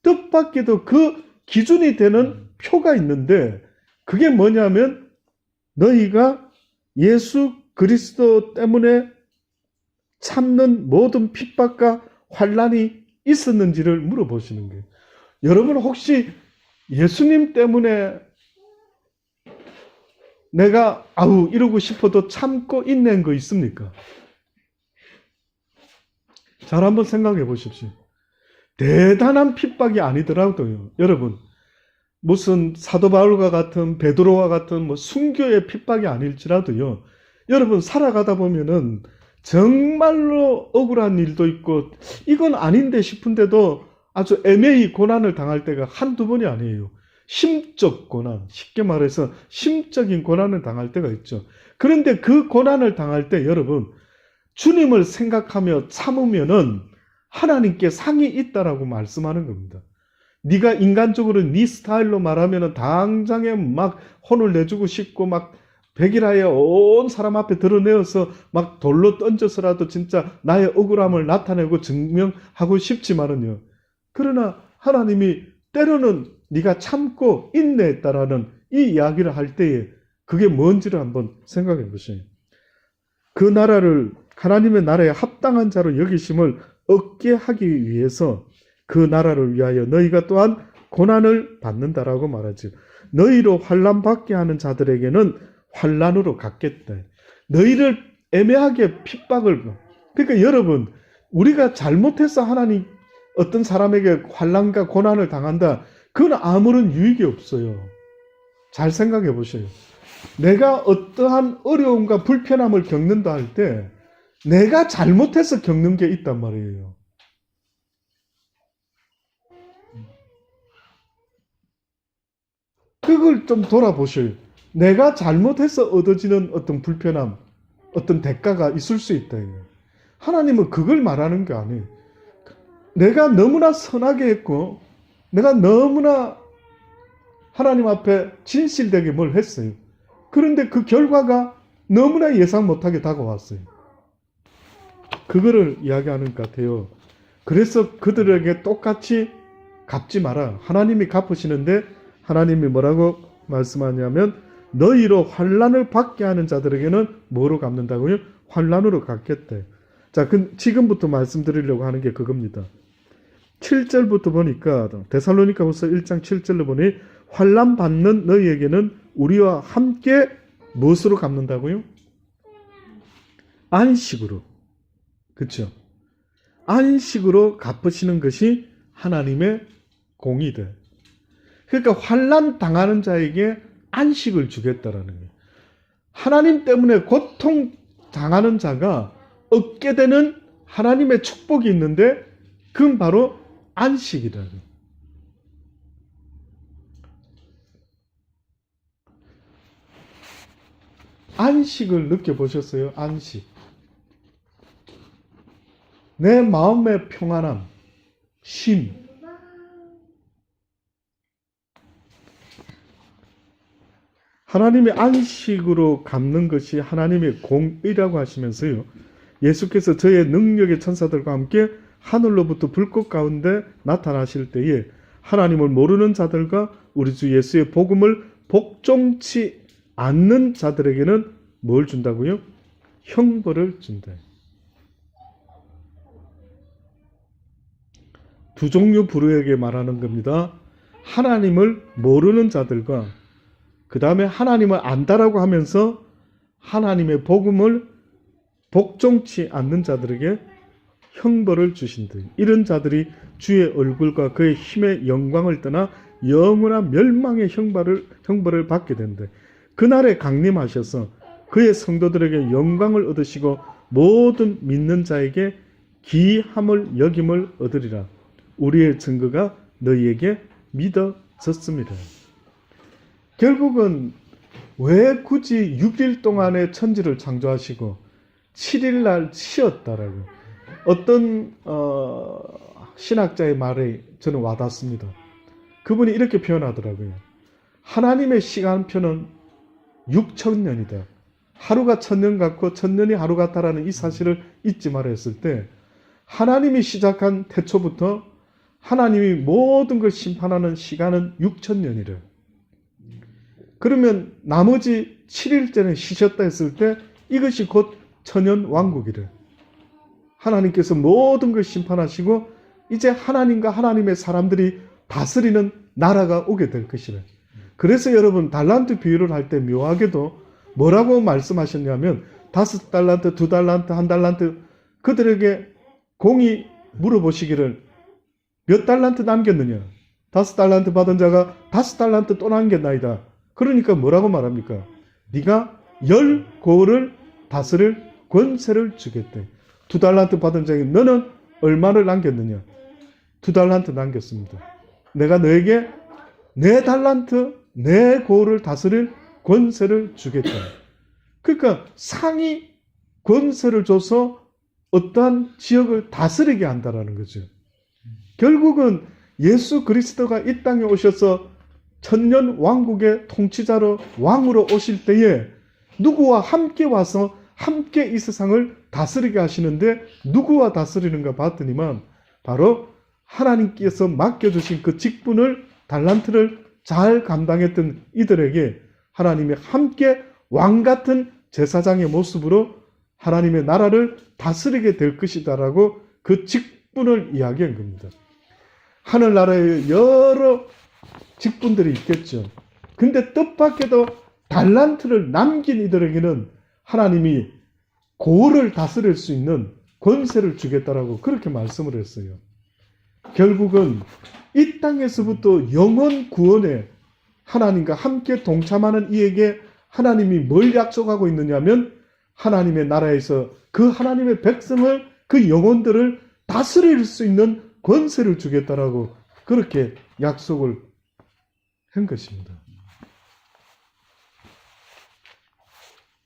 Speaker 1: 뜻밖에도 그 기준이 되는 표가 있는데 그게 뭐냐면 너희가 예수 그리스도 때문에 참는 모든 핍박과 환난이 있었는지를 물어보시는 거예요. 여러분 혹시 예수님 때문에 내가 이러고 싶어도 참고 인내한 거 있습니까? 잘 한번 생각해 보십시오. 대단한 핍박이 아니더라도요. 여러분 무슨 사도 바울과 같은 베드로와 같은 뭐 순교의 핍박이 아닐지라도요. 여러분 살아가다 보면은 정말로 억울한 일도 있고 이건 아닌데 싶은데도 아주 애매히 고난을 당할 때가 한두 번이 아니에요. 심적 고난, 쉽게 말해서 심적인 고난을 당할 때가 있죠. 그런데 그 고난을 당할 때 여러분 주님을 생각하며 참으면은 하나님께 상이 있다라고 말씀하는 겁니다. 네가 인간적으로 네 스타일로 말하면은 당장에 막 혼을 내주고 싶고 막 백일하에 온 사람 앞에 드러내어서 막 돌로 던져서라도 진짜 나의 억울함을 나타내고 증명하고 싶지만은요. 그러나 하나님이 때로는 네가 참고 인내했다라는 이 이야기를 할 때에 그게 뭔지를 한번 생각해 보세요. 그 나라를 하나님의 나라에 합당한 자로 여기심을 얻게 하기 위해서 그 나라를 위하여 너희가 또한 고난을 받는다라고 말하지. 너희로 환난 받게 하는 자들에게는 환난으로 갚겠다. 너희를 애매하게 핍박을. 그러니까 여러분 우리가 잘못해서 하나님 어떤 사람에게 환난과 고난을 당한다. 그건 아무런 유익이 없어요. 잘 생각해 보세요. 내가 어떠한 어려움과 불편함을 겪는다 할 때 내가 잘못해서 겪는 게 있단 말이에요. 그걸 좀 돌아보셔요. 내가 잘못해서 얻어지는 어떤 불편함, 어떤 대가가 있을 수 있다. 하나님은 그걸 말하는 게 아니에요. 내가 너무나 선하게 했고, 내가 너무나 하나님 앞에 진실되게 뭘 했어요. 그런데 그 결과가 너무나 예상 못하게 다가왔어요. 그거를 이야기하는 것 같아요. 그래서 그들에게 똑같이 갚지 마라. 하나님이 갚으시는데 하나님이 뭐라고 말씀하냐면 너희로 환난을 받게 하는 자들에게는 뭐로 갚는다고요? 환난으로 갚겠대. 자, 지금부터 말씀드리려고 하는 게 그겁니다. 7절부터 보니까 데살로니가후서 1장 7절로 보니 환난 받는 너희에게는 우리와 함께 무엇으로 갚는다고요? 안식으로. 그렇죠? 안식으로 갚으시는 것이 하나님의 공의다. 그러니까 환난 당하는 자에게 안식을 주겠다라는 거예요. 하나님 때문에 고통 당하는 자가 얻게 되는 하나님의 축복이 있는데 그건 바로 안식이다. 안식을 느껴보셨어요? 안식. 내 마음의 평안함, 쉼. 하나님이 안식으로 갚는 것이 하나님의 공의라고 하시면서요. 예수께서 저의 능력의 천사들과 함께 하늘로부터 불꽃 가운데 나타나실 때에 하나님을 모르는 자들과 우리 주 예수의 복음을 복종치 않는 자들에게는 뭘 준다고요? 형벌을 준다. 두 종류 부류에게 말하는 겁니다. 하나님을 모르는 자들과 그 다음에 하나님을 안다라고 하면서 하나님의 복음을 복종치 않는 자들에게 형벌을 주신다. 이런 자들이 주의 얼굴과 그의 힘의 영광을 떠나 영원한 멸망의 형벌을 받게 된다. 그날에 강림하셔서 그의 성도들에게 영광을 얻으시고 모든 믿는 자에게 기함을 여김을 얻으리라. 우리의 증거가 너희에게 믿어졌습니다. 결국은 왜 굳이 6일 동안에 천지를 창조하시고 7일 날 쉬었다라고 어떤 신학자의 말에 저는 와닿습니다. 그분이 이렇게 표현하더라고요. 하나님의 시간표는 6,000년이다. 하루가 1,000년 같고 1,000년이 하루 같다라는 이 사실을 잊지 말아 했을 때 하나님이 시작한 태초부터 하나님이 모든 걸 심판하는 시간은 6,000년이래. 그러면 나머지 7일째는 쉬셨다 했을 때 이것이 곧 천년 왕국이래. 하나님께서 모든 걸 심판하시고 이제 하나님과 하나님의 사람들이 다스리는 나라가 오게 될 것이래. 그래서 여러분 달란트 비유를 할 때 묘하게도 뭐라고 말씀하셨냐면 5달란트, 2달란트, 1달란트 그들에게 공이 물어보시기를 몇 달란트 남겼느냐? 5달란트 받은 자가 5달란트 또 남겼나이다. 그러니까 뭐라고 말합니까? 네가 10고을을 다스릴 권세를 주겠대. 2달란트 받은 자에게 너는 얼마를 남겼느냐? 2달란트 남겼습니다. 내가 너에게 4달란트, 4고을을 다스릴 권세를 주겠다. 그러니까 상위 권세를 줘서 어떠한 지역을 다스리게 한다라는 거죠. 결국은 예수 그리스도가 이 땅에 오셔서 천년 왕국의 통치자로 왕으로 오실 때에 누구와 함께 와서 함께 이 세상을 다스리게 하시는데 누구와 다스리는가 봤더니만 바로 하나님께서 맡겨주신 그 직분을 달란트를 잘 감당했던 이들에게 하나님이 함께 왕같은 제사장의 모습으로 하나님의 나라를 다스리게 될 것이다라고 그 직분을 이야기한 겁니다. 하늘나라에 여러 직분들이 있겠죠. 근데 뜻밖에도 달란트를 남긴 이들에게는 하나님이 고을을 다스릴 수 있는 권세를 주겠다라고 그렇게 말씀을 했어요. 결국은 이 땅에서부터 영원 구원에 하나님과 함께 동참하는 이에게 하나님이 뭘 약속하고 있느냐면 하나님의 나라에서 그 하나님의 백성을, 그 영혼들을 다스릴 수 있는 권세를 주겠다라고 그렇게 약속을 한 것입니다.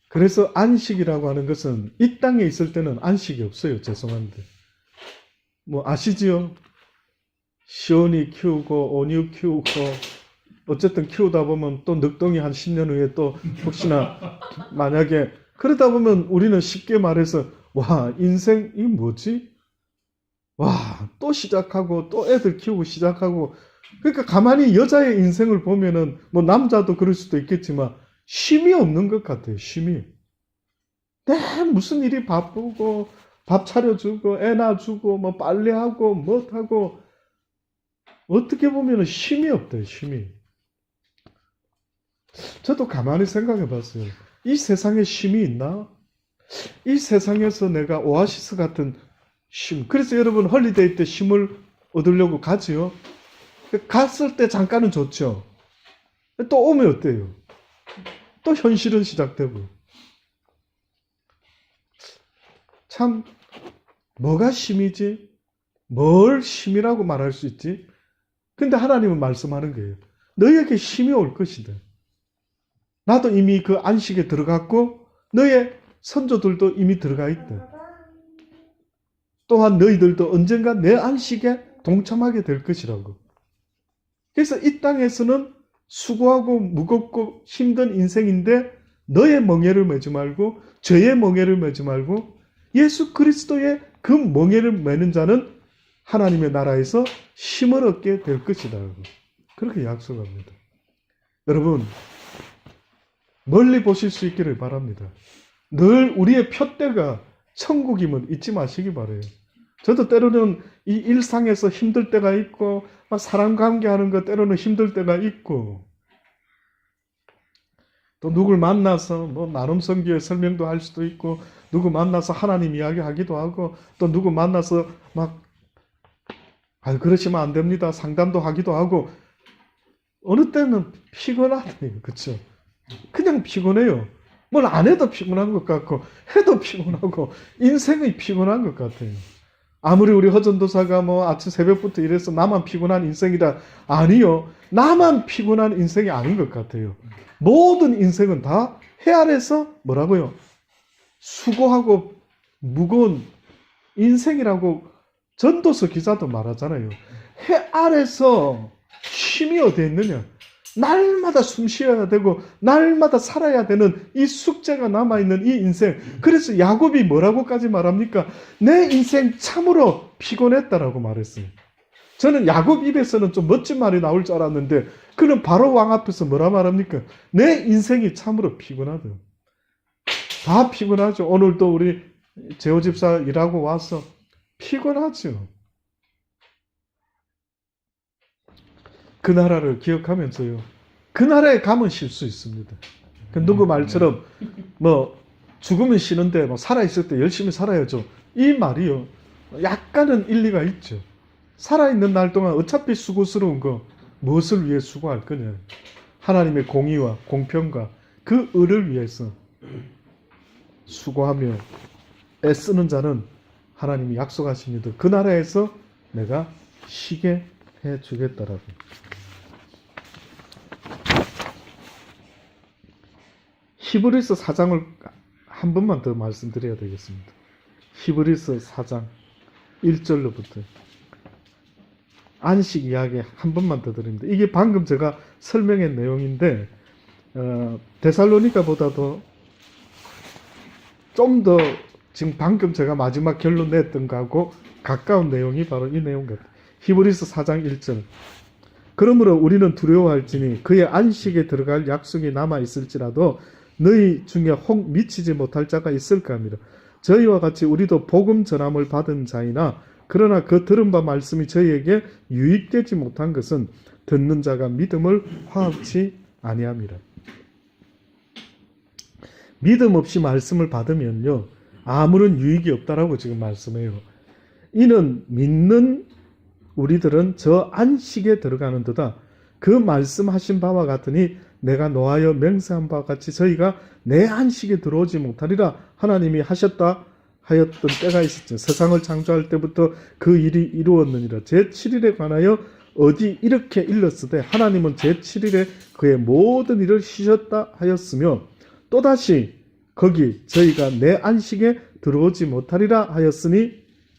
Speaker 1: 그래서 안식이라고 하는 것은 이 땅에 있을 때는 안식이 없어요. 죄송한데. 뭐 아시지요? 시온이 키우고 온유 키우고 어쨌든 키우다 보면 또 늑동이 한 10년 후에 또 혹시나 만약에 그러다 보면 우리는 쉽게 말해서 와, 인생 이게 뭐지? 와, 또 시작하고 또 애들 키우고 시작하고. 그러니까 가만히 여자의 인생을 보면은 뭐 남자도 그럴 수도 있겠지만 쉼이 없는 것 같아요. 쉼이. 무슨 일이 바쁘고 밥 차려주고 애 낳아주고 뭐 빨래하고 뭐하고 어떻게 보면은 쉼이 없대요. 쉼이. 저도 가만히 생각해 봤어요. 이 세상에 쉼이 있나? 이 세상에서 내가 오아시스 같은 쉼. 그래서 여러분 헐리데이 때 쉼을 얻으려고 가지요. 갔을 때 잠깐은 좋죠. 또 오면 어때요? 또 현실은 시작되고. 참 뭐가 쉼이지? 뭘 쉼이라고 말할 수 있지? 근데 하나님은 말씀하는 거예요. 너희에게 쉼이 올 것이다. 나도 이미 그 안식에 들어갔고 너의 선조들도 이미 들어가 있다. 또한 너희들도 언젠가 내 안식에 동참하게 될 것이라고. 그래서 이 땅에서는 수고하고 무겁고 힘든 인생인데 너의 멍에를 매지 말고 죄의 멍에를 매지 말고 예수 그리스도의 그 멍에를 매는 자는 하나님의 나라에서 쉼을 얻게 될 것이다. 그렇게 약속합니다. 여러분 멀리 보실 수 있기를 바랍니다. 늘 우리의 표대가 천국임을 잊지 마시기 바라요. 저도 때로는 이 일상에서 힘들 때가 있고 막 사람 관계하는 거 때로는 힘들 때가 있고 또 누굴 만나서 뭐 나름 성경의 설명도 할 수도 있고 누구 만나서 하나님 이야기하기도 하고 또 누구 만나서 막 그러시면 안 됩니다 상담도 하기도 하고 어느 때는 피곤하네요. 그렇죠? 그냥 피곤해요. 뭘 안 해도 피곤한 것 같고 해도 피곤하고 인생이 피곤한 것 같아요. 아무리 우리 허전도사가 뭐 아침 새벽부터 일해서 나만 피곤한 인생이다. 아니요. 나만 피곤한 인생이 아닌 것 같아요. 모든 인생은 다 해 아래서 뭐라고요? 수고하고 무거운 인생이라고 전도서 기자도 말하잖아요. 해 아래서 쉼이 어디에 있느냐? 날마다 숨 쉬어야 되고 날마다 살아야 되는 이 숙제가 남아있는 이 인생. 그래서 야곱이 뭐라고까지 말합니까? 내 인생 참으로 피곤했다라고 말했어요. 저는 야곱 입에서는 좀 멋진 말이 나올 줄 알았는데 그는 바로 왕 앞에서 뭐라 말합니까? 내 인생이 참으로 피곤하다. 다 피곤하죠. 오늘도 우리 재호 집사 일하고 와서 피곤하죠. 그 나라를 기억하면서요. 그 나라에 가면 쉴 수 있습니다. 그 누구 말처럼 뭐 죽으면 쉬는데 뭐 살아있을 때 열심히 살아야죠. 이 말이요. 약간은 일리가 있죠. 살아있는 날 동안 어차피 수고스러운 거 무엇을 위해 수고할 거냐. 하나님의 공의와 공평과 그 의를 위해서 수고하며 애쓰는 자는 하나님이 약속하십니다. 그 나라에서 내가 쉬게 해주겠다라고. 히브리서 4장을 한 번만 더 말씀드려야 되겠습니다. 히브리서 4장 1절로부터 안식 이야기 한 번만 더 드립니다. 이게 방금 제가 설명한 내용인데 데살로니가보다도 좀 더 지금 방금 제가 마지막 결론 냈던 거하고 가까운 내용이 바로 이 내용 같아요. 히브리서 4장 1절. 그러므로 우리는 두려워할지니 그의 안식에 들어갈 약속이 남아 있을지라도 너희 중에 혹 미치지 못할 자가 있을까 합니다. 저희와 같이 우리도 복음 전함을 받은 자이나 그러나 그 들은 바 말씀이 저희에게 유익되지 못한 것은 듣는 자가 믿음을 화합치 아니함이라. 믿음 없이 말씀을 받으면요 아무런 유익이 없다라고 지금 말씀해요. 이는 믿는 우리들은 저 안식에 들어가는 데다 그 말씀하신 바와 같으니 내가 노하여 맹세한 바와 같이 저희가 내 안식에 들어오지 못하리라 하나님이 하셨다 하였던 때가 있었죠. 세상을 창조할 때부터 그 일이 이루었느니라. 제7일에 관하여 어디 이렇게 일렀으되 하나님은 제7일에 그의 모든 일을 쉬셨다 하였으며 또다시 거기 저희가 내 안식에 들어오지 못하리라 하였으니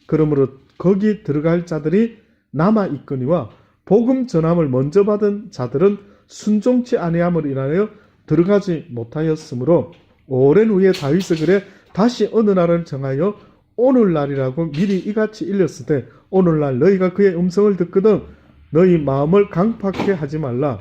Speaker 1: 그러므로 거기 들어갈 자들이 남아 있거니와 복음 전함을 먼저 받은 자들은 순종치 아니함을 인하여 들어가지 못하였으므로 오랜 후에 다윗의 글에 다시 어느 날을 정하여 오늘날이라고 미리 이같이 일렀으되 오늘날 너희가 그의 음성을 듣거든 너희 마음을 강팍해 하지 말라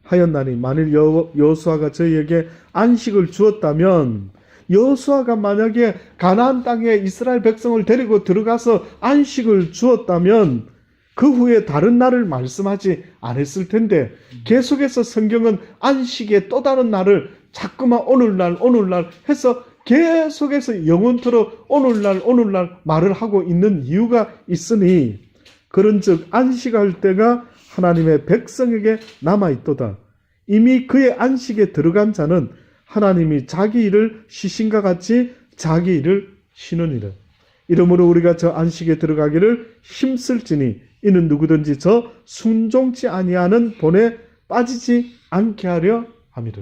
Speaker 1: 하였나니 만일 여호수아가 저희에게 안식을 주었다면 여호수아가 만약에 가나안 땅에 이스라엘 백성을 데리고 들어가서 안식을 주었다면 그 후에 다른 날을 말씀하지 않았을 텐데 계속해서 성경은 안식의 또 다른 날을 자꾸만 오늘날 해서 계속해서 영원토록 오늘날 말을 하고 있는 이유가 있으니 그런즉 안식할 때가 하나님의 백성에게 남아있도다. 이미 그의 안식에 들어간 자는 하나님이 자기 일을 쉬신과 같이 자기 일을 쉬느니라. 이러므로 우리가 저 안식에 들어가기를 힘쓸지니 이는 누구든지 저 순종치 아니하는 본에 빠지지 않게 하려 함이라.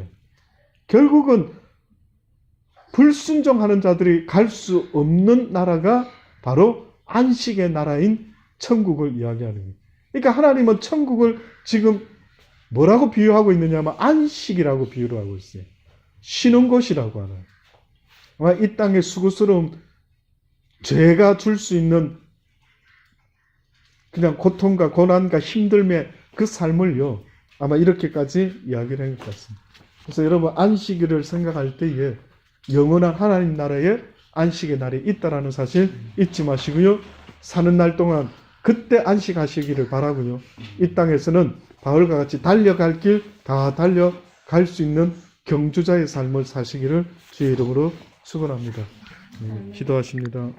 Speaker 1: 결국은 불순종하는 자들이 갈 수 없는 나라가 바로 안식의 나라인 천국을 이야기하는 거예요. 그러니까 하나님은 천국을 지금 뭐라고 비유하고 있느냐 하면 안식이라고 비유를 하고 있어요. 쉬는 곳이라고 하나요. 아마 이 땅의 수고스러움, 죄가 줄 수 있는 그냥 고통과 고난과 힘듦의 그 삶을요, 아마 이렇게까지 이야기를 한 것 같습니다. 그래서 여러분 안식일을 생각할 때에 영원한 하나님 나라에 안식의 날이 있다라는 사실 잊지 마시고요. 사는 날 동안 그때 안식하시기를 바라고요. 이 땅에서는 바울과 같이 달려갈 길 다 달려갈 수 있는 경주자의 삶을 사시기를 주의 이름으로 축원합니다. 기도하십니다.